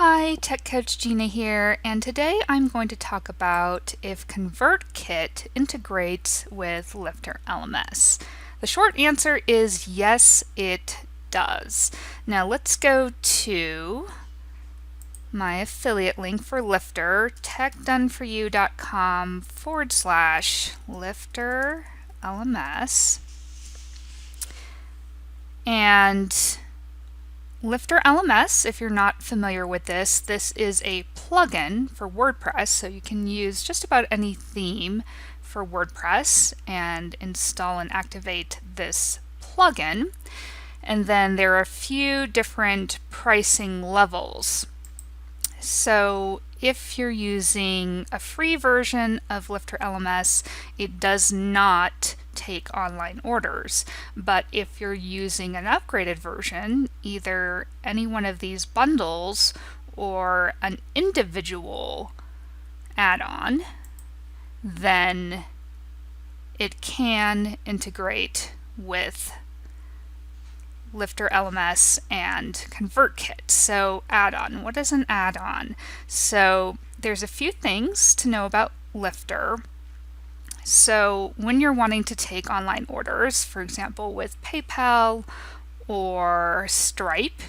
Hi, Tech Coach Gina here, and today I'm going to talk about if ConvertKit integrates with LifterLMS. The short answer is yes, it does. Now let's go to my affiliate link for Lifter, techdoneforyou.com/LifterLMS. And LifterLMS, if you're not familiar with this is a plugin for WordPress, so you can use just about any theme for WordPress and install and activate this plugin. And then there are a few different pricing levels. So if you're using a free version of LifterLMS, it does not take online orders. But if you're using an upgraded version, either any one of these bundles or an individual add-on, then it can integrate with LifterLMS and ConvertKit. So add-on, what is an add-on? So there's a few things to know about Lifter. So when you're wanting to take online orders, for example with PayPal or Stripe,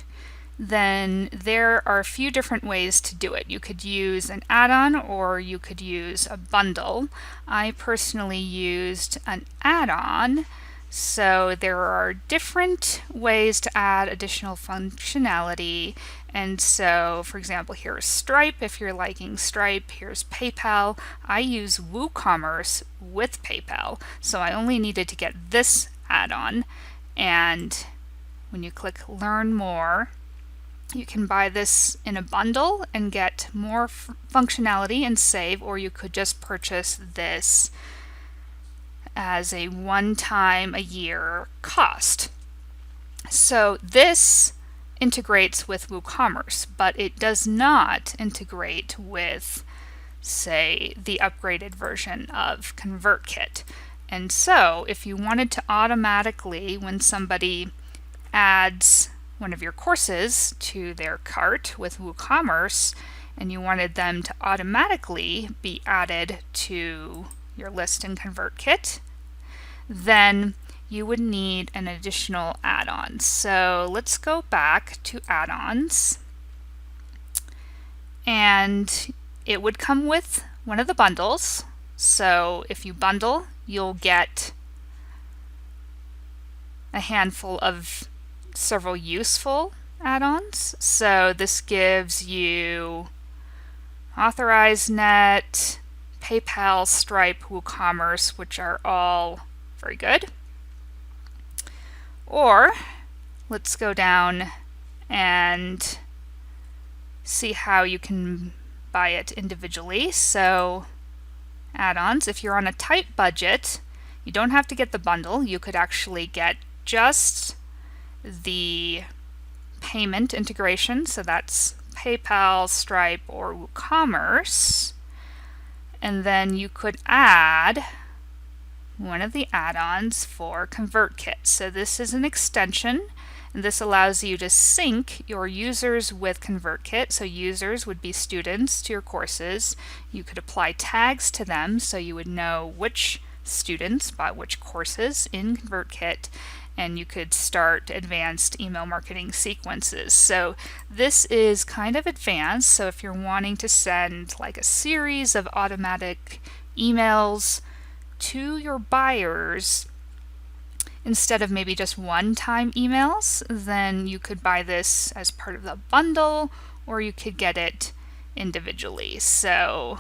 then there are a few different ways to do it. You could use an add-on or you could use a bundle. I personally used an add-on. So there are different ways to add additional functionality. And so, for example, here's Stripe. If you're liking Stripe, here's PayPal. I use WooCommerce with PayPal, so I only needed to get this add-on. And when you click Learn More, you can buy this in a bundle and get more functionality and save, or you could just purchase this as a one-time a year cost. So this integrates with WooCommerce, but it does not integrate with, say, the upgraded version of ConvertKit. And so if you wanted to automatically, when somebody adds one of your courses to their cart with WooCommerce, and you wanted them to automatically be added to your list in ConvertKit, then you would need an additional add-on. So let's go back to add-ons, and it would come with one of the bundles. So if you bundle, you'll get a handful of several useful add-ons. So this gives you AuthorizeNet, PayPal, Stripe, WooCommerce, which are all very good. Or let's go down and see how you can buy it individually. So add-ons, if you're on a tight budget, you don't have to get the bundle. You could actually get just the payment integration. So that's PayPal, Stripe, or WooCommerce. And then you could add one of the add-ons for ConvertKit. So this is an extension, and this allows you to sync your users with ConvertKit. So users would be students to your courses. You could apply tags to them so you would know which students bought which courses in ConvertKit, and you could start advanced email marketing sequences. So this is kind of advanced. So if you're wanting to send like a series of automatic emails to your buyers instead of maybe just one-time emails, then you could buy this as part of the bundle, or you could get it individually. So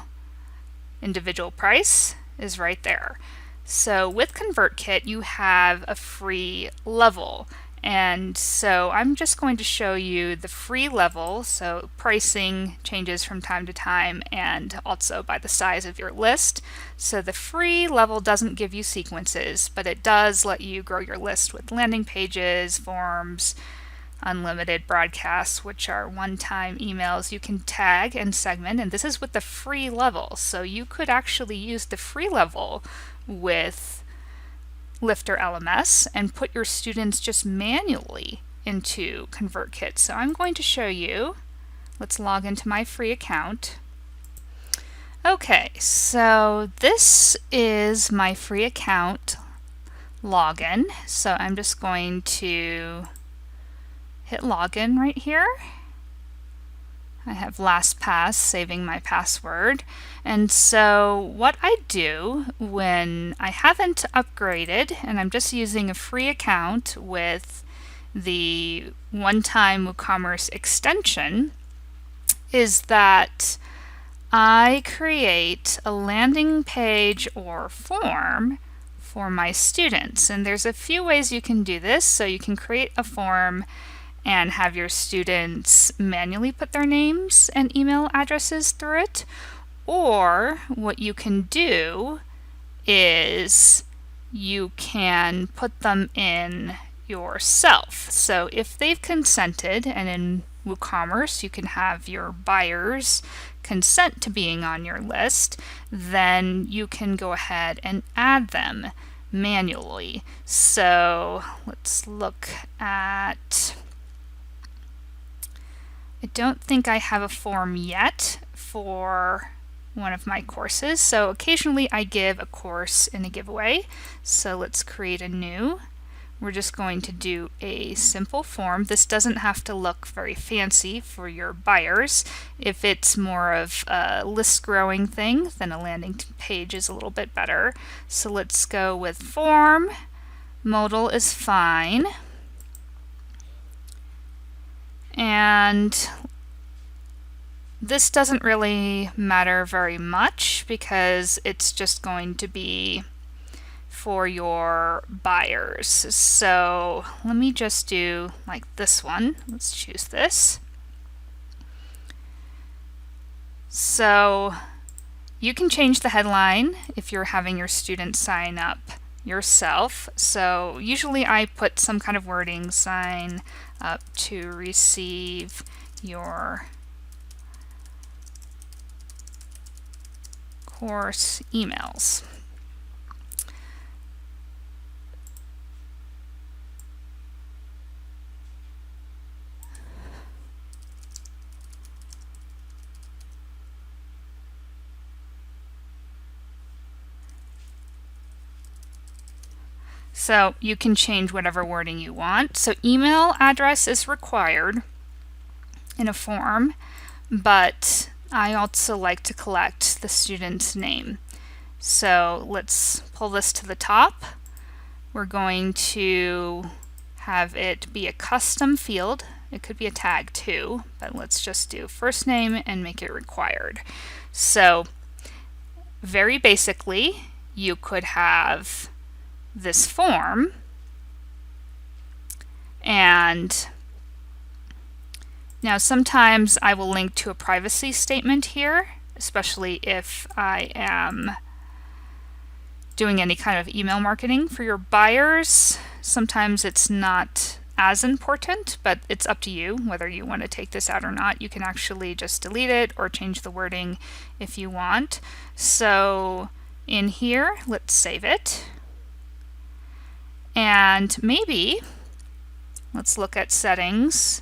individual price is right there. So with ConvertKit, you have a free level. And so I'm just going to show you the free level. So pricing changes from time to time and also by the size of your list. So the free level doesn't give you sequences, but it does let you grow your list with landing pages, forms, unlimited broadcasts, which are one-time emails you can tag and segment. And this is with the free level. So you could actually use the free level with LifterLMS and put your students just manually into ConvertKit. So I'm going to show you Let's log into my free account. Okay, so this is my free account login. So I'm just going to hit login right here. I have LastPass saving my password. And so what I do when I haven't upgraded and I'm just using a free account with the one-time WooCommerce extension is that I create a landing page or form for my students. And there's a few ways you can do this. So you can create a form and have your students manually put their names and email addresses through it. Or what you can do is you can put them in yourself. So if they've consented, and in WooCommerce you can have your buyers consent to being on your list, then you can go ahead and add them manually. So let's look at, I don't think I have a form yet for one of my courses. So occasionally I give a course in a giveaway. So let's create a new. We're just going to do a simple form. This doesn't have to look very fancy for your buyers. If it's more of a list growing thing, then a landing page is a little bit better. So let's go with form. Modal is fine. And this doesn't really matter very much because it's just going to be for your buyers. So let me just do like this one. Let's choose this. So you can change the headline if you're having your students sign up yourself. So usually I put some kind of wording, sign up to receive your course emails. So you can change whatever wording you want. So email address is required in a form, but I also like to collect the student's name. So let's pull this to the top. We're going to have it be a custom field. It could be a tag too, but let's just do first name and make it required. So very basically, you could have this form, and now sometimes I will link to a privacy statement here, especially if I am doing any kind of email marketing for your buyers. Sometimes it's not as important, but it's up to you whether you want to take this out or not. You can actually just delete it or change the wording if you want. So in here, let's save it. And maybe, let's look at settings.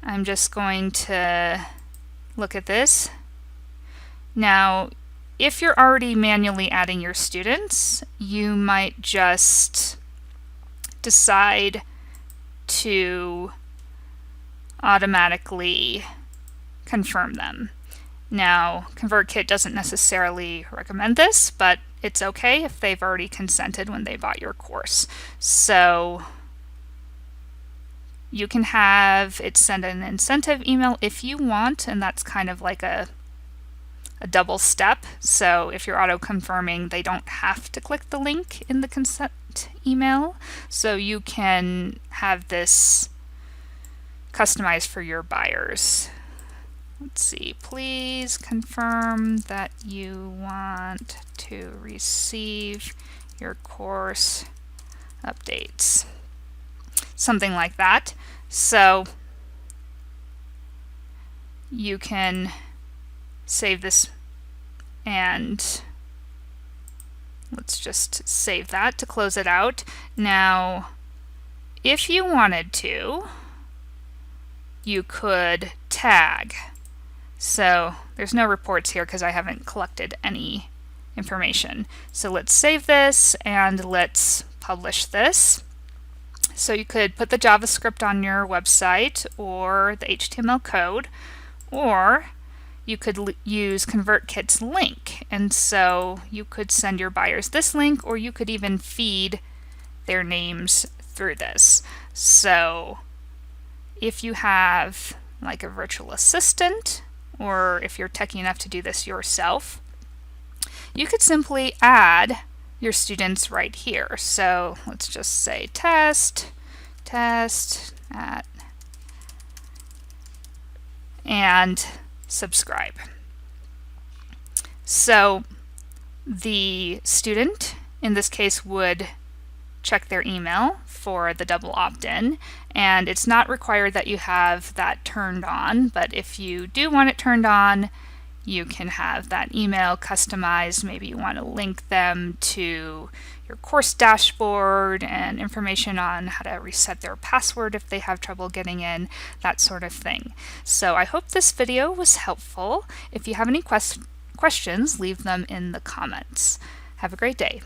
I'm just going to look at this. Now, if you're already manually adding your students, you might just decide to automatically confirm them. Now, ConvertKit doesn't necessarily recommend this, but it's okay if they've already consented when they bought your course. So you can have it send an incentive email if you want, and that's kind of like a double step. So if you're auto-confirming, they don't have to click the link in the consent email. So you can have this customized for your buyers. Let's see, please confirm that you want to receive your course updates. Something like that. So you can save this, and let's just save that to close it out. Now, if you wanted to, you could tag. So there's no reports here because I haven't collected any information. So let's save this and let's publish this. So you could put the JavaScript on your website or the HTML code, or you could use ConvertKit's link. And so you could send your buyers this link, or you could even feed their names through this. So if you have like a virtual assistant, or if you're techie enough to do this yourself, you could simply add your students right here. So let's just say test at, and subscribe. So the student in this case would check their email for the double opt-in, and it's not required that you have that turned on, but if you do want it turned on, you can have that email customized. Maybe you want to link them to your course dashboard and information on how to reset their password if they have trouble getting in, that sort of thing. So I hope this video was helpful. If you have any questions, leave them in the comments. Have a great day.